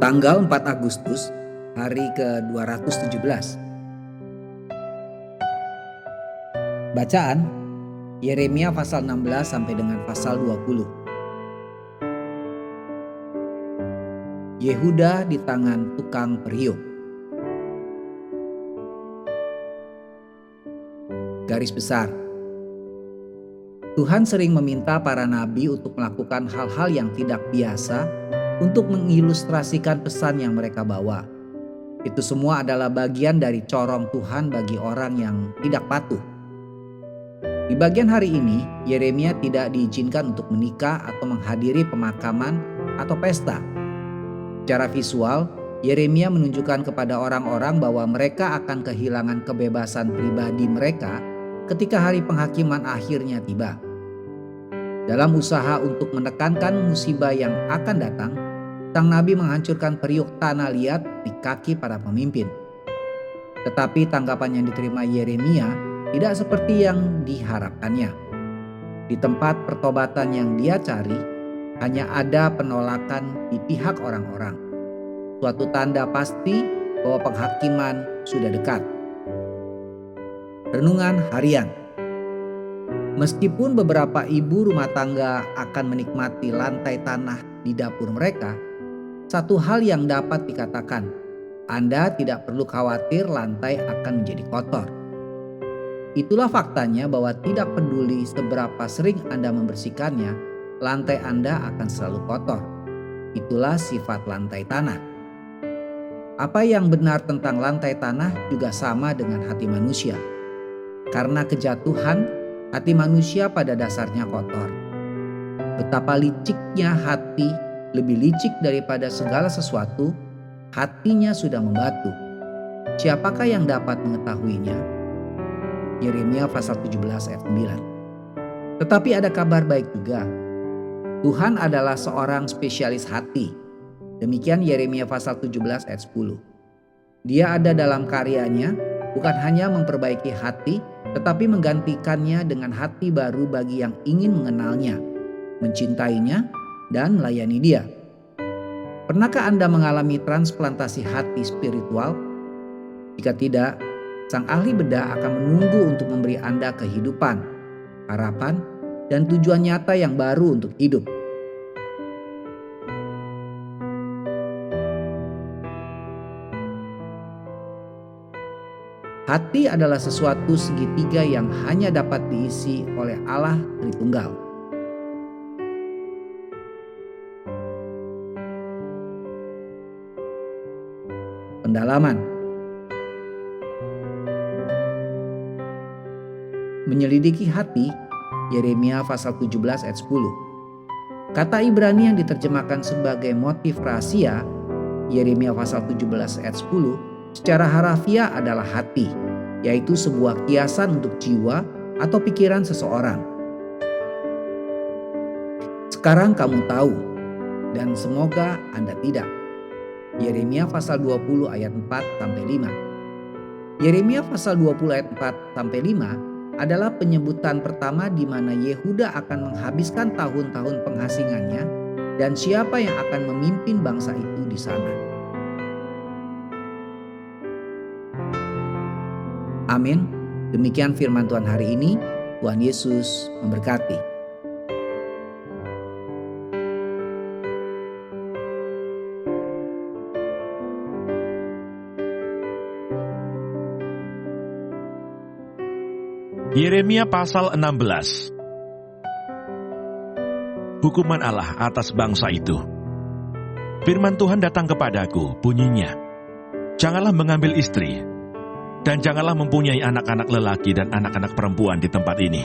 Tanggal 4 Agustus, hari ke-217. Bacaan Yeremia pasal 16 sampai dengan pasal 20. Yehuda di tangan tukang periuk. Garis besar. Tuhan sering meminta para nabi untuk melakukan hal-hal yang tidak biasa untuk mengilustrasikan pesan yang mereka bawa. Itu semua adalah bagian dari corong Tuhan bagi orang yang tidak patuh. Di bagian hari ini, Yeremia tidak diizinkan untuk menikah atau menghadiri pemakaman atau pesta. Secara visual, Yeremia menunjukkan kepada orang-orang bahwa mereka akan kehilangan kebebasan pribadi mereka ketika hari penghakiman akhirnya tiba. Dalam usaha untuk menekankan musibah yang akan datang, sang nabi menghancurkan periuk tanah liat di kaki para pemimpin. Tetapi tanggapan yang diterima Yeremia tidak seperti yang diharapkannya. Di tempat pertobatan yang dia cari, hanya ada penolakan di pihak orang-orang. Suatu tanda pasti bahwa penghakiman sudah dekat. Renungan harian. Meskipun beberapa ibu rumah tangga akan menikmati lantai tanah di dapur mereka, satu hal yang dapat dikatakan, Anda tidak perlu khawatir lantai akan menjadi kotor. Itulah faktanya bahwa tidak peduli seberapa sering Anda membersihkannya, lantai Anda akan selalu kotor. Itulah sifat lantai tanah. Apa yang benar tentang lantai tanah juga sama dengan hati manusia. Karena kejatuhan, hati manusia pada dasarnya kotor. Betapa liciknya hati, lebih licik daripada segala sesuatu, hatinya sudah membatu. Siapakah yang dapat mengetahuinya? Yeremia pasal 17 ayat 9. Tetapi ada kabar baik juga. Tuhan adalah seorang spesialis hati. Demikian Yeremia pasal 17 ayat 10. Dia ada dalam karyanya, bukan hanya memperbaiki hati, tetapi menggantikannya dengan hati baru bagi yang ingin mengenalnya, mencintainya, dan melayani dia. Pernahkah Anda mengalami transplantasi hati spiritual? Jika tidak, sang ahli bedah akan menunggu untuk memberi Anda kehidupan, harapan, dan tujuan nyata yang baru untuk hidup. Hati adalah sesuatu segitiga yang hanya dapat diisi oleh Allah Tritunggal. Pendalaman. Menyelidiki hati, Yeremia pasal 17 ayat 10. Kata Ibrani yang diterjemahkan sebagai motif rahasia, Yeremia pasal 17 ayat 10, secara harafiah adalah hati, yaitu sebuah kiasan untuk jiwa atau pikiran seseorang. Sekarang kamu tahu, dan semoga Anda tidak. Yeremia pasal 20 ayat 4-5. Yeremia pasal 20 ayat 4-5 adalah penyebutan pertama di mana Yehuda akan menghabiskan tahun-tahun penghasingannya dan siapa yang akan memimpin bangsa itu di sana. Amin. Demikian firman Tuhan hari ini. Tuhan Yesus memberkati. Yeremia pasal 16. Hukuman Allah atas bangsa itu. Firman Tuhan datang kepadaku, bunyinya, janganlah mengambil istri, dan janganlah mempunyai anak-anak lelaki dan anak-anak perempuan di tempat ini.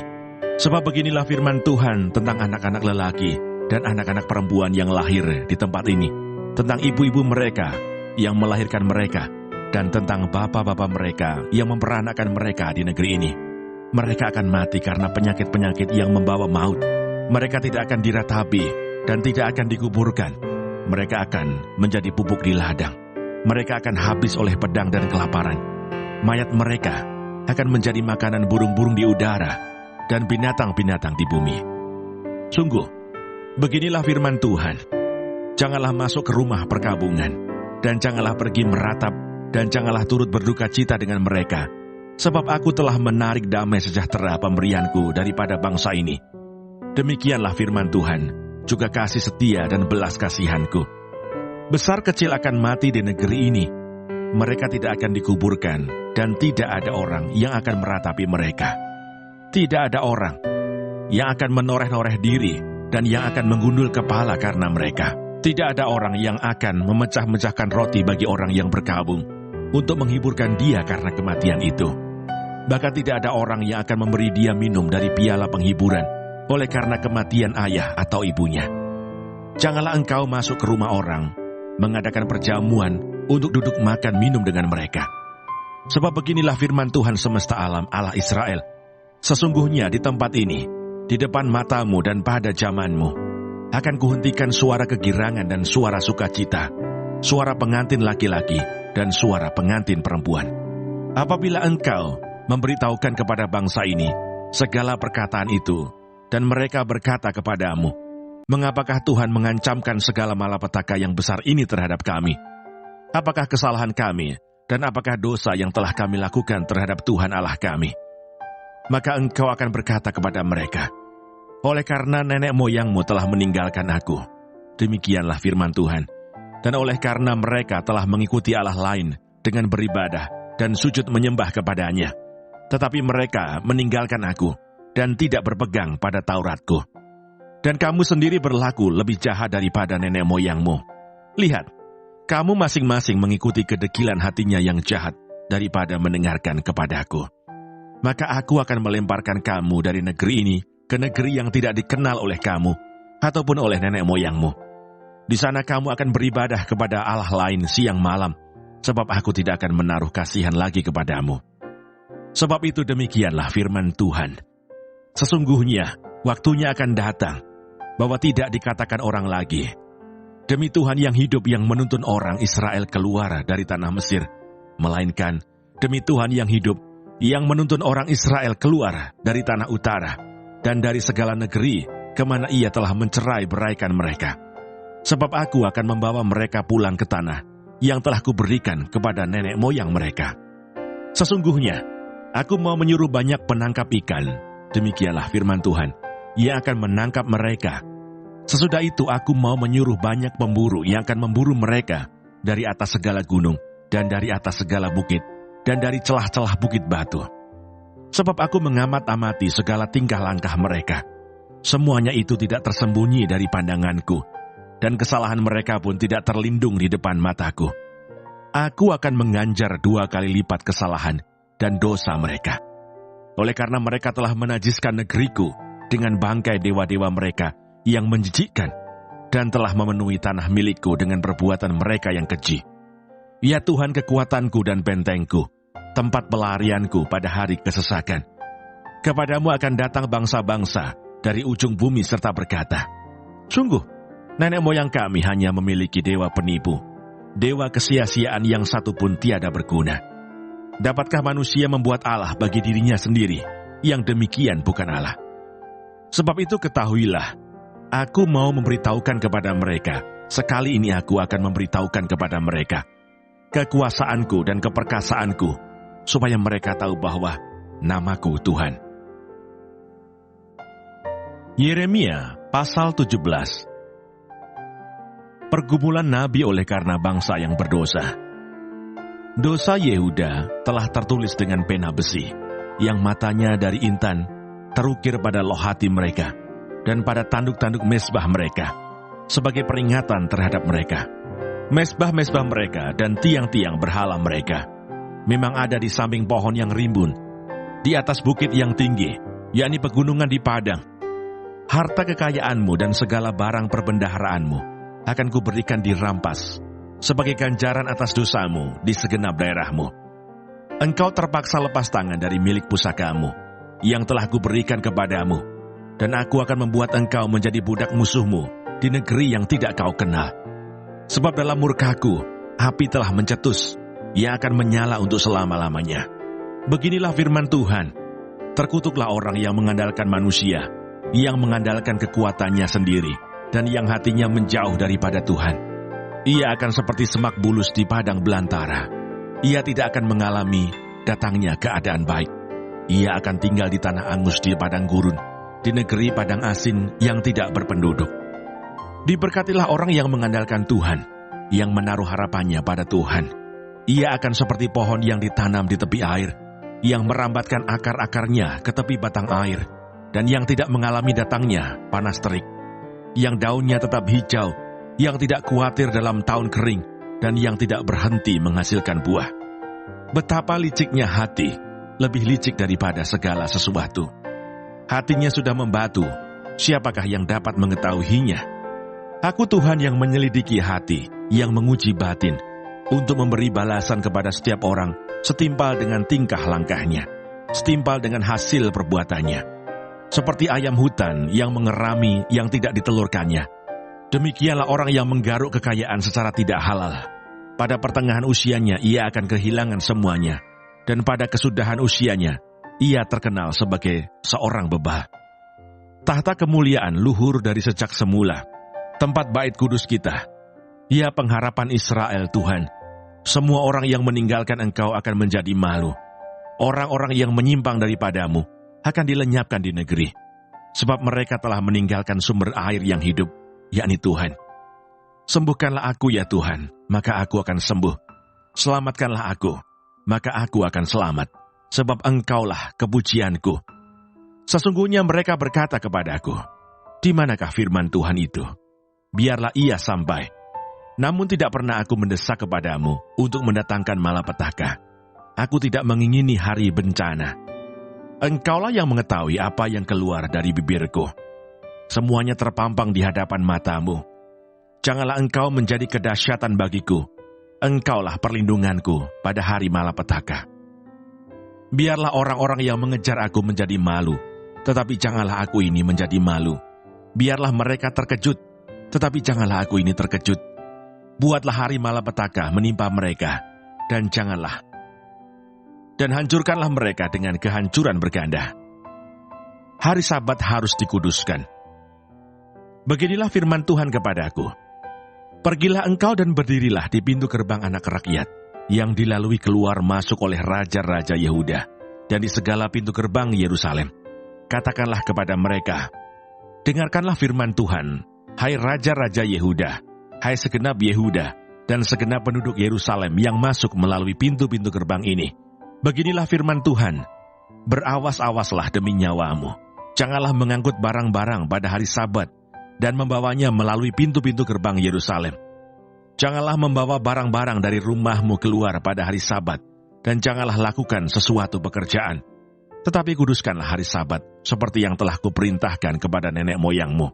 Sebab beginilah firman Tuhan tentang anak-anak lelaki dan anak-anak perempuan yang lahir di tempat ini, tentang ibu-ibu mereka yang melahirkan mereka, dan tentang bapa-bapa mereka yang memperanakkan mereka di negeri ini. Mereka akan mati karena penyakit-penyakit yang membawa maut. Mereka tidak akan diratapi dan tidak akan dikuburkan. Mereka akan menjadi pupuk di ladang. Mereka akan habis oleh pedang dan kelaparan. Mayat mereka akan menjadi makanan burung-burung di udara dan binatang-binatang di bumi. Sungguh, beginilah firman Tuhan. Janganlah masuk ke rumah perkabungan. dan janganlah pergi meratap, dan janganlah turut berduka cita dengan mereka. Sebab aku telah menarik damai sejahtera pemberianku daripada bangsa ini. Demikianlah firman Tuhan, juga kasih setia dan belas kasihanku. Besar kecil akan mati di negeri ini. Mereka tidak akan dikuburkan, dan tidak ada orang yang akan meratapi mereka. Tidak ada orang yang akan menoreh-noreh diri, dan yang akan menggundul kepala karena mereka. Tidak ada orang yang akan memecah-mecahkan roti bagi orang yang berkabung, untuk menghiburkan dia karena kematian itu. Bahkan tidak ada orang yang akan memberi dia minum dari piala penghiburan, oleh karena kematian ayah atau ibunya. Janganlah engkau masuk ke rumah orang, mengadakan perjamuan untuk duduk makan minum dengan mereka. Sebab beginilah firman Tuhan semesta alam, Allah Israel. Sesungguhnya di tempat ini, di depan matamu dan pada zamanmu, akan kuhentikan suara kegirangan dan suara sukacita, suara pengantin laki-laki dan suara pengantin perempuan. Apabila engkau memberitahukan kepada bangsa ini segala perkataan itu, dan mereka berkata kepadamu, mengapakah Tuhan mengancamkan segala malapetaka yang besar ini terhadap kami? Apakah kesalahan kami, dan apakah dosa yang telah kami lakukan terhadap Tuhan Allah kami? Maka engkau akan berkata kepada mereka, oleh karena nenek moyangmu telah meninggalkan aku, demikianlah firman Tuhan, dan oleh karena mereka telah mengikuti Allah lain dengan beribadah dan sujud menyembah kepadanya, tetapi mereka meninggalkan aku dan tidak berpegang pada Tauratku. Dan kamu sendiri berlaku lebih jahat daripada nenek moyangmu. Lihat, kamu masing-masing mengikuti kedekilan hatinya yang jahat daripada mendengarkan kepadaku. Maka aku akan melemparkan kamu dari negeri ini ke negeri yang tidak dikenal oleh kamu ataupun oleh nenek moyangmu. Di sana kamu akan beribadah kepada Allah lain siang malam, sebab aku tidak akan menaruh kasihan lagi kepadamu. Sebab itu demikianlah firman Tuhan. Sesungguhnya waktunya akan datang, bahwa tidak dikatakan orang lagi, demi Tuhan yang hidup yang menuntun orang Israel keluar dari tanah Mesir, melainkan demi Tuhan yang hidup yang menuntun orang Israel keluar dari tanah utara, dan dari segala negeri kemana ia telah mencerai beraikan mereka. Sebab aku akan membawa mereka pulang ke tanah yang telah kuberikan kepada nenek moyang mereka. Sesungguhnya, aku mau menyuruh banyak penangkap ikan, demikianlah firman Tuhan, ia akan menangkap mereka. Sesudah itu aku mau menyuruh banyak pemburu yang akan memburu mereka dari atas segala gunung, dan dari atas segala bukit, dan dari celah-celah bukit batu. Sebab aku mengamat-amati segala tingkah langkah mereka. Semuanya itu tidak tersembunyi dari pandanganku, dan kesalahan mereka pun tidak terlindung di depan mataku. Aku akan menganjar 2 kali lipat kesalahan dan dosa mereka. Oleh karena mereka telah menajiskan negeriku dengan bangkai dewa-dewa mereka yang menjijikkan, dan telah memenuhi tanah milikku dengan perbuatan mereka yang keji. Ya Tuhan kekuatanku dan bentengku, tempat pelarianku pada hari kesesakan. Kepadamu akan datang bangsa-bangsa dari ujung bumi serta berkata, sungguh, nenek moyang kami hanya memiliki dewa penipu, dewa kesia-siaan yang satu pun tiada berguna. Dapatkah manusia membuat Allah bagi dirinya sendiri, yang demikian bukan Allah? Sebab itu ketahuilah, aku mau memberitahukan kepada mereka, sekali ini aku akan memberitahukan kepada mereka, kekuasaanku dan keperkasaanku, supaya mereka tahu bahwa namaku Tuhan. Yeremia pasal 17. Pergumulan Nabi oleh karena bangsa yang berdosa. Dosa Yehuda telah tertulis dengan pena besi, yang matanya dari intan terukir pada loh hati mereka, dan pada tanduk-tanduk mezbah mereka, sebagai peringatan terhadap mereka. Mezbah-mezbah mereka dan tiang-tiang berhala mereka memang ada di samping pohon yang rimbun, di atas bukit yang tinggi, yakni pegunungan di padang. Harta kekayaanmu dan segala barang perbendaharaanmu akan kuberikan dirampas, sebagai ganjaran atas dosamu di segenap daerahmu. Engkau terpaksa lepas tangan dari milik pusakamu, yang telah kuberikan kepadamu, dan aku akan membuat engkau menjadi budak musuhmu di negeri yang tidak kau kenal. Sebab dalam murkaku, api telah mencetus, ia akan menyala untuk selama-lamanya. Beginilah firman Tuhan, terkutuklah orang yang mengandalkan manusia, yang mengandalkan kekuatannya sendiri, dan yang hatinya menjauh daripada Tuhan. Ia akan seperti semak bulus di padang belantara. Ia tidak akan mengalami datangnya keadaan baik. Ia akan tinggal di tanah angus di padang gurun, di negeri padang asin yang tidak berpenduduk. Diberkatilah orang yang mengandalkan Tuhan, yang menaruh harapannya pada Tuhan. Ia akan seperti pohon yang ditanam di tepi air, yang merambatkan akar-akarnya ke tepi batang air, dan yang tidak mengalami datangnya panas terik, yang daunnya tetap hijau, yang tidak khawatir dalam tahun kering, dan yang tidak berhenti menghasilkan buah. Betapa liciknya hati, lebih licik daripada segala sesuatu. Hatinya sudah membatu, siapakah yang dapat mengetahuinya? Aku Tuhan yang menyelidiki hati, yang menguji batin, untuk memberi balasan kepada setiap orang setimpal dengan tingkah langkahnya, setimpal dengan hasil perbuatannya. Seperti ayam hutan yang mengerami yang tidak ditelurkannya, demikianlah orang yang menggaruk kekayaan secara tidak halal. Pada pertengahan usianya ia akan kehilangan semuanya, dan pada kesudahan usianya ia terkenal sebagai seorang bebah. Tahta kemuliaan luhur dari sejak semula, tempat bait kudus kita. Ya pengharapan Israel Tuhan, semua orang yang meninggalkan Engkau akan menjadi malu. Orang-orang yang menyimpang daripadamu akan dilenyapkan di negeri, sebab mereka telah meninggalkan sumber air yang hidup, yakni Tuhan. Sembuhkanlah aku ya Tuhan, maka aku akan sembuh. Selamatkanlah aku, maka aku akan selamat, sebab Engkaulah kepujianku. Sesungguhnya mereka berkata kepadaku, di manakah firman Tuhan itu? Biarlah ia sampai. Namun tidak pernah aku mendesak kepadamu untuk mendatangkan malapetaka. Aku tidak mengingini hari bencana. Engkaulah yang mengetahui apa yang keluar dari bibirku. Semuanya terpampang di hadapan matamu. Janganlah engkau menjadi kedahsyatan bagiku. Engkaulah perlindunganku pada hari malapetaka. Biarlah orang-orang yang mengejar aku menjadi malu, tetapi janganlah aku ini menjadi malu. Biarlah mereka terkejut, tetapi janganlah aku ini terkejut. Buatlah hari malapetaka menimpa mereka, dan janganlah. Dan hancurkanlah mereka dengan kehancuran berganda. Hari Sabat harus dikuduskan. Beginilah firman Tuhan kepadaku. Pergilah engkau dan berdirilah di pintu gerbang anak rakyat, yang dilalui keluar masuk oleh raja-raja Yehuda, dan di segala pintu gerbang Yerusalem. Katakanlah kepada mereka, dengarkanlah firman Tuhan, hai raja-raja Yehuda, hai segenap Yehuda, dan segenap penduduk Yerusalem yang masuk melalui pintu-pintu gerbang ini. Beginilah firman Tuhan, berawas-awaslah demi nyawamu. Janganlah mengangkut barang-barang pada hari Sabat, dan membawanya melalui pintu-pintu gerbang Yerusalem. Janganlah membawa barang-barang dari rumahmu keluar pada hari Sabat, dan janganlah lakukan sesuatu pekerjaan. Tetapi kuduskanlah hari Sabat, seperti yang telah kuperintahkan kepada nenek moyangmu.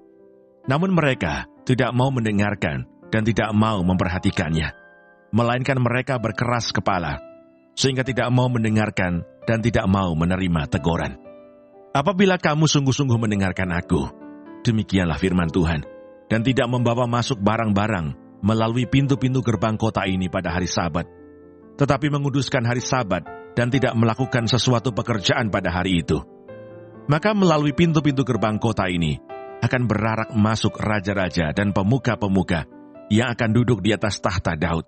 Namun mereka tidak mau mendengarkan dan tidak mau memperhatikannya, melainkan mereka berkeras kepala, sehingga tidak mau mendengarkan dan tidak mau menerima teguran. Apabila kamu sungguh-sungguh mendengarkan aku, demikianlah firman Tuhan, dan tidak membawa masuk barang-barang melalui pintu-pintu gerbang kota ini pada hari Sabat, tetapi menguduskan hari Sabat dan tidak melakukan sesuatu pekerjaan pada hari itu, maka melalui pintu-pintu gerbang kota ini akan berarak masuk raja-raja dan pemuka-pemuka yang akan duduk di atas tahta Daud,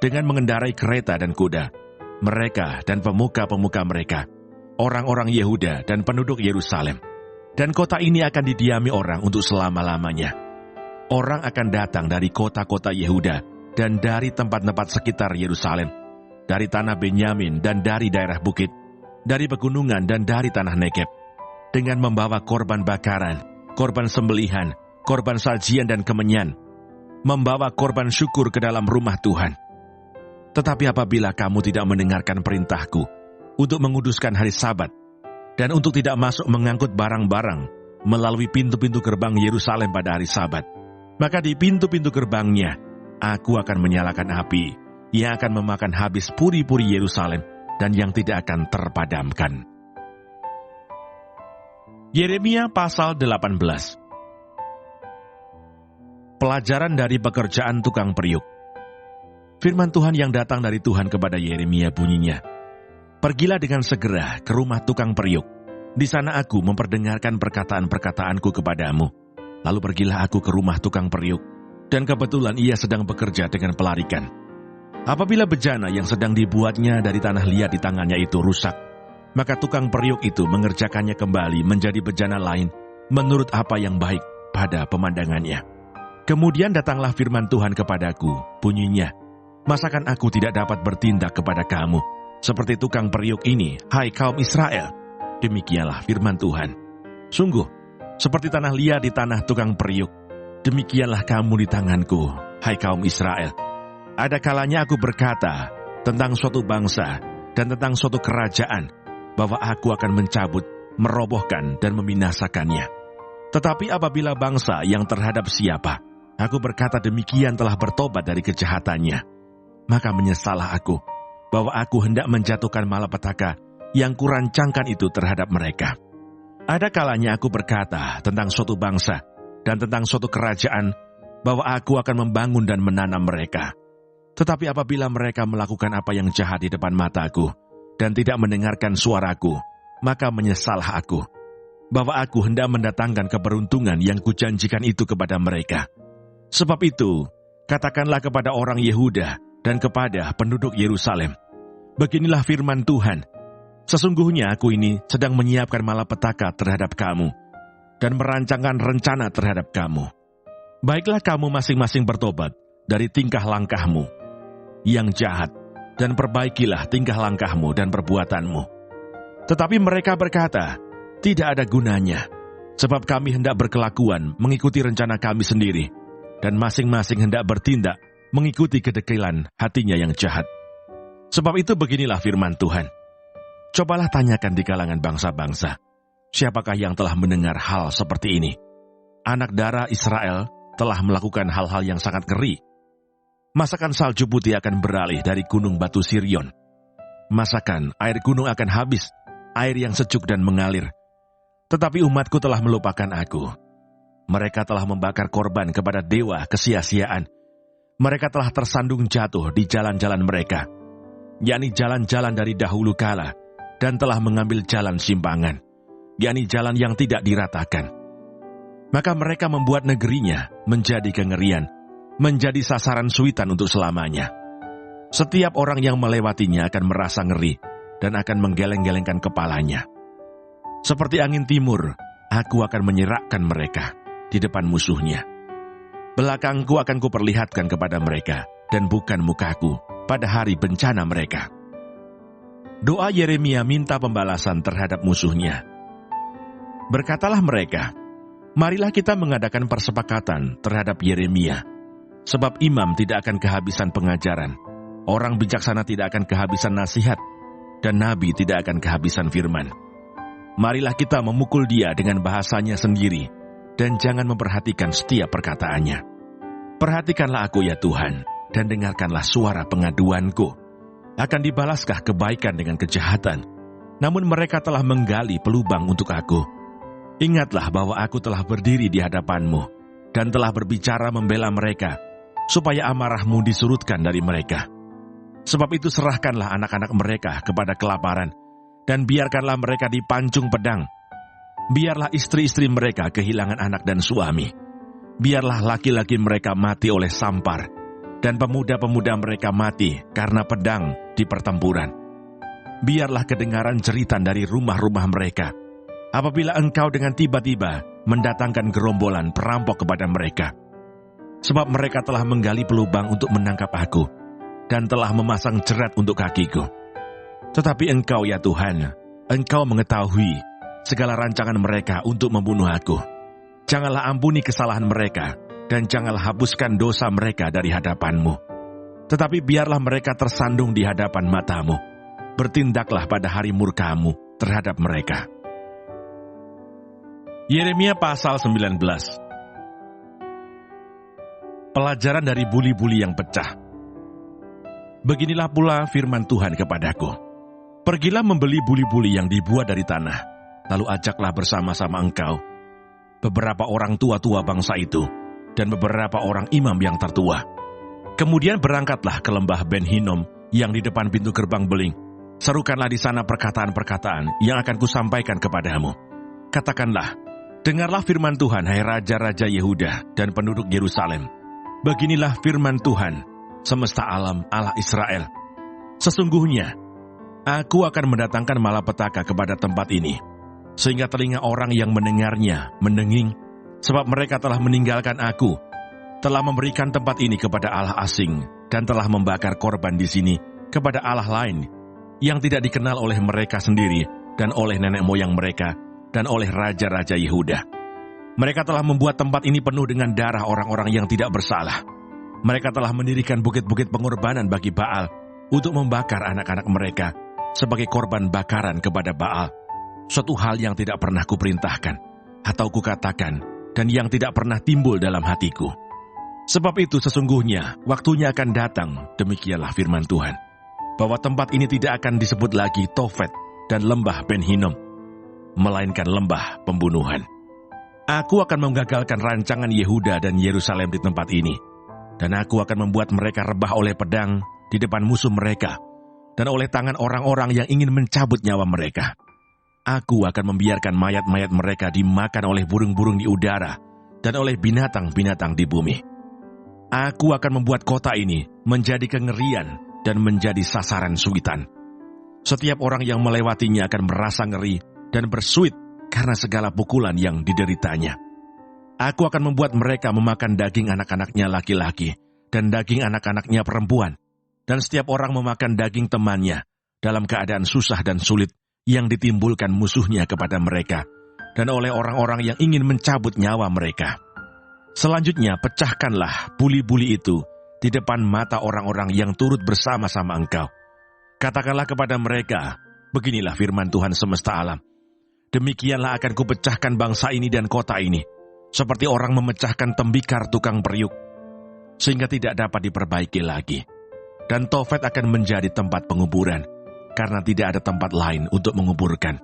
dengan mengendarai kereta dan kuda, mereka dan pemuka-pemuka mereka, orang-orang Yehuda dan penduduk Yerusalem. Dan kota ini akan didiami orang untuk selama-lamanya. Orang akan datang dari kota-kota Yehuda dan dari tempat-tempat sekitar Yerusalem, dari tanah Benyamin dan dari daerah bukit, dari pegunungan dan dari tanah Negeb, dengan membawa korban bakaran, korban sembelihan, korban sajian dan kemenyan, membawa korban syukur ke dalam rumah Tuhan. Tetapi apabila kamu tidak mendengarkan perintahku untuk menguduskan hari Sabat, dan untuk tidak masuk mengangkut barang-barang melalui pintu-pintu gerbang Yerusalem pada hari Sabat, maka di pintu-pintu gerbangnya aku akan menyalakan api yang akan memakan habis puri-puri Yerusalem dan yang tidak akan terpadamkan. Yeremia pasal 18. Pelajaran dari pekerjaan tukang periuk. Firman Tuhan yang datang dari Tuhan kepada Yeremia bunyinya, pergilah dengan segera ke rumah tukang periuk. Di sana aku memperdengarkan perkataan-perkataanku kepadamu. Lalu pergilah aku ke rumah tukang periuk, dan kebetulan ia sedang bekerja dengan pelarikan. Apabila bejana yang sedang dibuatnya dari tanah liat di tangannya itu rusak, maka tukang periuk itu mengerjakannya kembali menjadi bejana lain menurut apa yang baik pada pemandangannya. Kemudian datanglah firman Tuhan kepadaku, bunyinya, masakan aku tidak dapat bertindak kepada kamu seperti tukang periuk ini, hai kaum Israel? Demikianlah firman Tuhan. Sungguh, seperti tanah liat di tanah tukang periuk, demikianlah kamu di tanganku, hai kaum Israel. Ada kalanya aku berkata tentang suatu bangsa dan tentang suatu kerajaan, bahwa aku akan mencabut, merobohkan, dan membinasakannya. Tetapi apabila bangsa yang terhadap siapa, aku berkata demikian telah bertobat dari kejahatannya, maka menyesallah aku, bahwa aku hendak menjatuhkan malapetaka yang kurancangkan itu terhadap mereka. Ada kalanya aku berkata tentang suatu bangsa dan tentang suatu kerajaan, bahwa aku akan membangun dan menanam mereka. Tetapi apabila mereka melakukan apa yang jahat di depan mataku, dan tidak mendengarkan suaraku, maka menyesallah aku, bahwa aku hendak mendatangkan keberuntungan yang kujanjikan itu kepada mereka. Sebab itu, katakanlah kepada orang Yehuda dan kepada penduduk Yerusalem, beginilah firman Tuhan, sesungguhnya aku ini sedang menyiapkan malapetaka terhadap kamu, dan merancangkan rencana terhadap kamu. Baiklah kamu masing-masing bertobat dari tingkah langkahmu yang jahat, dan perbaikilah tingkah langkahmu dan perbuatanmu. Tetapi mereka berkata, tidak ada gunanya, sebab kami hendak berkelakuan mengikuti rencana kami sendiri, dan masing-masing hendak bertindak mengikuti kedekilan hatinya yang jahat. Sebab itu beginilah firman Tuhan. Cobalah tanyakan di kalangan bangsa-bangsa, siapakah yang telah mendengar hal seperti ini? Anak darah Israel telah melakukan hal-hal yang sangat ngeri. Masakan salju putih akan beralih dari gunung batu Sirion. Masakan air gunung akan habis, air yang sejuk dan mengalir. Tetapi umatku telah melupakan aku. Mereka telah membakar korban kepada dewa kesia-siaan. Mereka telah tersandung jatuh di jalan-jalan mereka, yakni jalan-jalan dari dahulu kala, dan telah mengambil jalan simpangan, yakni jalan yang tidak diratakan. Maka mereka membuat negerinya menjadi kengerian, menjadi sasaran suitan untuk selamanya. Setiap orang yang melewatinya akan merasa ngeri dan akan menggeleng-gelengkan kepalanya. Seperti angin timur, aku akan menyerakkan mereka di depan musuhnya. Belakangku akan kuperlihatkan kepada mereka, dan bukan mukaku pada hari bencana mereka. Doa Yeremia minta pembalasan terhadap musuhnya. Berkatalah mereka, marilah kita mengadakan persepakatan terhadap Yeremia, sebab imam tidak akan kehabisan pengajaran, orang bijaksana tidak akan kehabisan nasihat, dan nabi tidak akan kehabisan firman. Marilah kita memukul dia dengan bahasanya sendiri, dan jangan memperhatikan setiap perkataannya. Perhatikanlah aku ya Tuhan, dan dengarkanlah suara pengaduanku. Akan dibalaskah kebaikan dengan kejahatan? Namun mereka telah menggali pelubang untuk aku. Ingatlah bahwa aku telah berdiri di hadapanmu, dan telah berbicara membela mereka, supaya amarahmu disurutkan dari mereka. Sebab itu serahkanlah anak-anak mereka kepada kelaparan, dan biarkanlah mereka dipancung pedang. Biarlah istri-istri mereka kehilangan anak dan suami. Biarlah laki-laki mereka mati oleh sampar, dan pemuda-pemuda mereka mati karena pedang di pertempuran. Biarlah kedengaran jeritan dari rumah-rumah mereka, apabila engkau dengan tiba-tiba mendatangkan gerombolan perampok kepada mereka. Sebab mereka telah menggali pelubang untuk menangkap aku, dan telah memasang jerat untuk kakiku. Tetapi engkau ya Tuhan, engkau mengetahui segala rancangan mereka untuk membunuh aku. Janganlah ampuni kesalahan mereka, dan janganlah hapuskan dosa mereka dari hadapanmu. Tetapi biarlah mereka tersandung di hadapan matamu. Bertindaklah pada hari murkamu terhadap mereka. Yeremia pasal 19. Pelajaran dari buli-buli yang pecah. Beginilah pula firman Tuhan kepadaku. Pergilah membeli buli-buli yang dibuat dari tanah, lalu ajaklah bersama-sama engkau beberapa orang tua-tua bangsa itu, dan beberapa orang imam yang tertua. Kemudian berangkatlah ke lembah Ben Hinnom yang di depan pintu gerbang beling. Serukanlah di sana perkataan-perkataan yang akan kusampaikan kepadamu. Katakanlah, dengarlah firman Tuhan, hai raja-raja Yehuda dan penduduk Yerusalem. Beginilah firman Tuhan, semesta alam Allah Israel. Sesungguhnya, aku akan mendatangkan malapetaka kepada tempat ini, sehingga telinga orang yang mendengarnya mendenging, sebab mereka telah meninggalkan aku, telah memberikan tempat ini kepada Allah asing, dan telah membakar korban di sini kepada Allah lain, yang tidak dikenal oleh mereka sendiri, dan oleh nenek moyang mereka, dan oleh raja-raja Yehuda. Mereka telah membuat tempat ini penuh dengan darah orang-orang yang tidak bersalah. Mereka telah mendirikan bukit-bukit pengorbanan bagi Baal untuk membakar anak-anak mereka sebagai korban bakaran kepada Baal. Suatu hal yang tidak pernah kuperintahkan atau kukatakan dan yang tidak pernah timbul dalam hatiku. Sebab itu sesungguhnya waktunya akan datang, demikianlah firman Tuhan, bahwa tempat ini tidak akan disebut lagi Tofet dan lembah Ben Hinnom, melainkan lembah pembunuhan. Aku akan menggagalkan rancangan Yehuda dan Yerusalem di tempat ini, dan aku akan membuat mereka rebah oleh pedang di depan musuh mereka, dan oleh tangan orang-orang yang ingin mencabut nyawa mereka. Aku akan membiarkan mayat-mayat mereka dimakan oleh burung-burung di udara, dan oleh binatang-binatang di bumi. Aku akan membuat kota ini menjadi kengerian dan menjadi sasaran suitan. Setiap orang yang melewatinya akan merasa ngeri dan bersuit karena segala pukulan yang dideritanya. Aku akan membuat mereka memakan daging anak-anaknya laki-laki dan daging anak-anaknya perempuan, dan setiap orang memakan daging temannya dalam keadaan susah dan sulit yang ditimbulkan musuhnya kepada mereka, dan oleh orang-orang yang ingin mencabut nyawa mereka. Selanjutnya, pecahkanlah buli-buli itu di depan mata orang-orang yang turut bersama-sama engkau. Katakanlah kepada mereka, beginilah firman Tuhan semesta alam. Demikianlah akan kupecahkan bangsa ini dan kota ini, seperti orang memecahkan tembikar tukang periuk, sehingga tidak dapat diperbaiki lagi. Dan Tofet akan menjadi tempat penguburan, karena tidak ada tempat lain untuk menguburkan.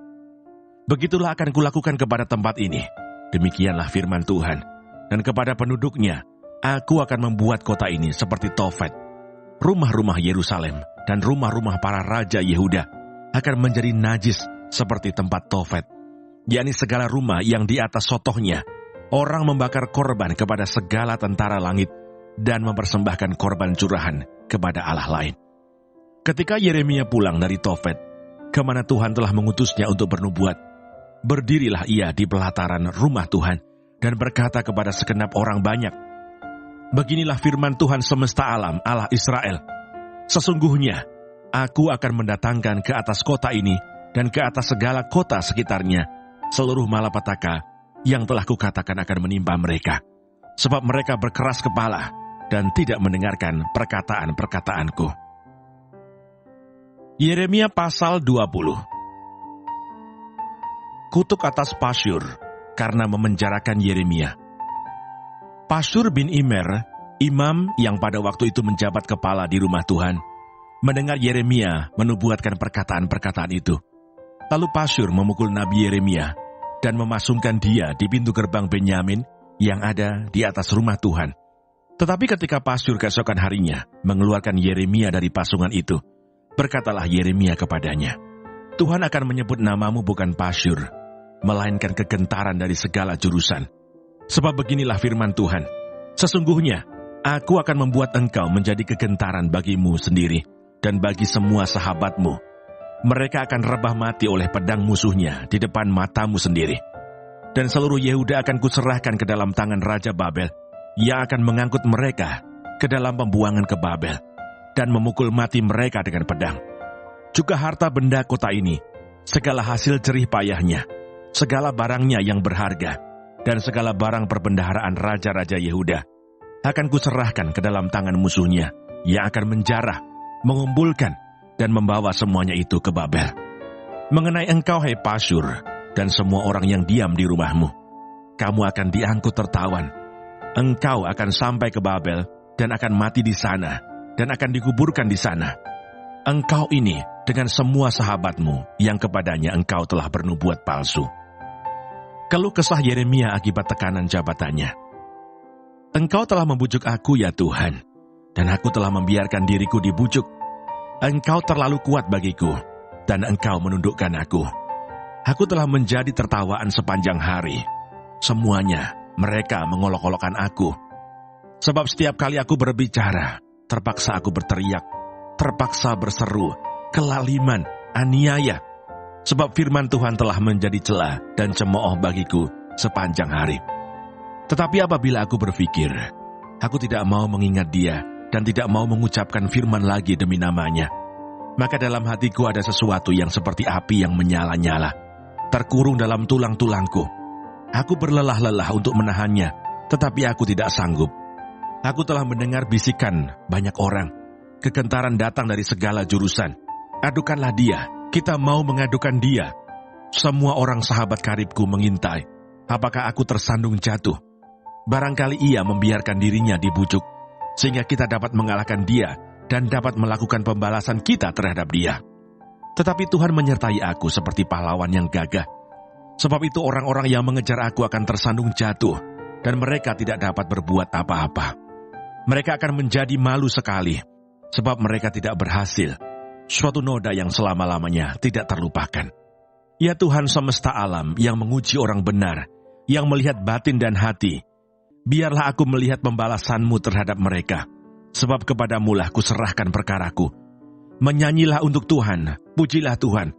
Begitulah akan kulakukan kepada tempat ini, demikianlah firman Tuhan. Dan kepada penduduknya, aku akan membuat kota ini seperti Tofet. Rumah-rumah Yerusalem dan rumah-rumah para raja Yehuda akan menjadi najis seperti tempat Tofet, yakni segala rumah yang di atas sotohnya orang membakar korban kepada segala tentara langit dan mempersembahkan korban curahan kepada Allah lain. Ketika Yeremia pulang dari Tofet, kemana Tuhan telah mengutusnya untuk bernubuat, berdirilah ia di pelataran rumah Tuhan dan berkata kepada segenap orang banyak, beginilah firman Tuhan semesta alam Allah Israel, sesungguhnya aku akan mendatangkan ke atas kota ini dan ke atas segala kota sekitarnya seluruh malapetaka yang telah kukatakan akan menimpa mereka, sebab mereka berkeras kepala dan tidak mendengarkan perkataan-perkataanku. Yeremia pasal 20. Kutuk atas Pasyur karena memenjarakan Yeremia. Pasyur bin Immer, imam yang pada waktu itu menjabat kepala di rumah Tuhan, mendengar Yeremia menubuatkan perkataan-perkataan itu. Lalu Pasyur memukul Nabi Yeremia dan memasungkan dia di pintu gerbang Benyamin yang ada di atas rumah Tuhan. Tetapi ketika Pasyur keesokan harinya mengeluarkan Yeremia dari pasungan itu, berkatalah Yeremia kepadanya, Tuhan akan menyebut namamu bukan Pasyur, melainkan kegentaran dari segala jurusan. Sebab beginilah firman Tuhan, sesungguhnya aku akan membuat engkau menjadi kegentaran bagimu sendiri dan bagi semua sahabatmu. Mereka akan rebah mati oleh pedang musuhnya di depan matamu sendiri. Dan seluruh Yehuda akan kuserahkan ke dalam tangan Raja Babel, yang akan mengangkut mereka ke dalam pembuangan ke Babel, dan memukul mati mereka dengan pedang. Juga harta benda kota ini, segala hasil jerih payahnya, segala barangnya yang berharga, dan segala barang perbendaharaan raja-raja Yehuda, akan kuserahkan ke dalam tangan musuhnya, yang akan menjarah, mengumpulkan, dan membawa semuanya itu ke Babel. Mengenai engkau, hai Pasyur, dan semua orang yang diam di rumahmu, kamu akan diangkut tertawan. Engkau akan sampai ke Babel, dan akan mati di sana, dan akan dikuburkan di sana. Engkau ini dengan semua sahabatmu yang kepadanya engkau telah bernubuat palsu. Keluh kesah Yeremia akibat tekanan jabatannya. Engkau telah membujuk aku ya Tuhan, dan aku telah membiarkan diriku dibujuk. Engkau terlalu kuat bagiku, dan engkau menundukkan aku. Aku telah menjadi tertawaan sepanjang hari. Semuanya mereka mengolok-olokkan aku. Sebab setiap kali aku berbicara, terpaksa aku berteriak, terpaksa berseru, kelaliman, aniaya. Sebab firman Tuhan telah menjadi celah dan cemooh bagiku sepanjang hari. Tetapi apabila aku berpikir, aku tidak mau mengingat dia dan tidak mau mengucapkan firman lagi demi namanya, maka dalam hatiku ada sesuatu yang seperti api yang menyala-nyala, terkurung dalam tulang-tulangku. Aku berlelah-lelah untuk menahannya, tetapi aku tidak sanggup. Aku telah mendengar bisikan banyak orang. Kegentaran datang dari segala jurusan. Adukanlah dia, kita mau mengadukan dia. Semua orang sahabat karibku mengintai. Apakah aku tersandung jatuh? Barangkali ia membiarkan dirinya dibujuk, sehingga kita dapat mengalahkan dia dan dapat melakukan pembalasan kita terhadap dia. Tetapi Tuhan menyertai aku seperti pahlawan yang gagah. Sebab itu orang-orang yang mengejar aku akan tersandung jatuh, dan mereka tidak dapat berbuat apa-apa. Mereka akan menjadi malu sekali, sebab mereka tidak berhasil. Suatu noda yang selama-lamanya tidak terlupakan. Ya Tuhan semesta alam yang menguji orang benar, yang melihat batin dan hati, biarlah aku melihat pembalasan-Mu terhadap mereka, sebab kepadamu-lah kuserahkan perkaraku. Menyanyilah untuk Tuhan, pujilah Tuhan,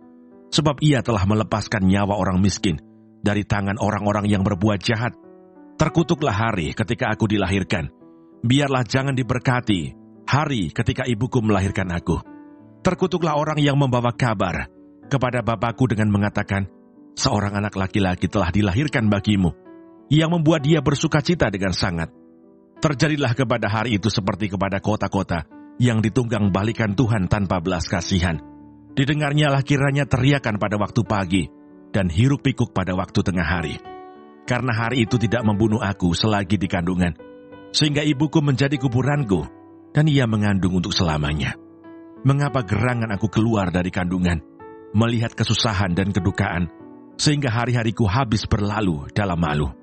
sebab Ia telah melepaskan nyawa orang miskin dari tangan orang-orang yang berbuat jahat. Terkutuklah hari ketika aku dilahirkan. Biarlah jangan diberkati hari ketika ibuku melahirkan aku. Terkutuklah orang yang membawa kabar kepada bapakku dengan mengatakan, seorang anak laki-laki telah dilahirkan bagimu, yang membuat dia bersukacita dengan sangat. Terjadilah kepada hari itu seperti kepada kota-kota yang ditunggang balikan Tuhan tanpa belas kasihan. Didengarnyalah kiranya teriakan pada waktu pagi dan hiruk pikuk pada waktu tengah hari. Karena hari itu tidak membunuh aku selagi di kandungan, sehingga ibuku menjadi kuburanku, dan ia mengandung untuk selamanya. Mengapa gerangan aku keluar dari kandungan, melihat kesusahan dan kedukaan, sehingga hari-hariku habis berlalu dalam malu.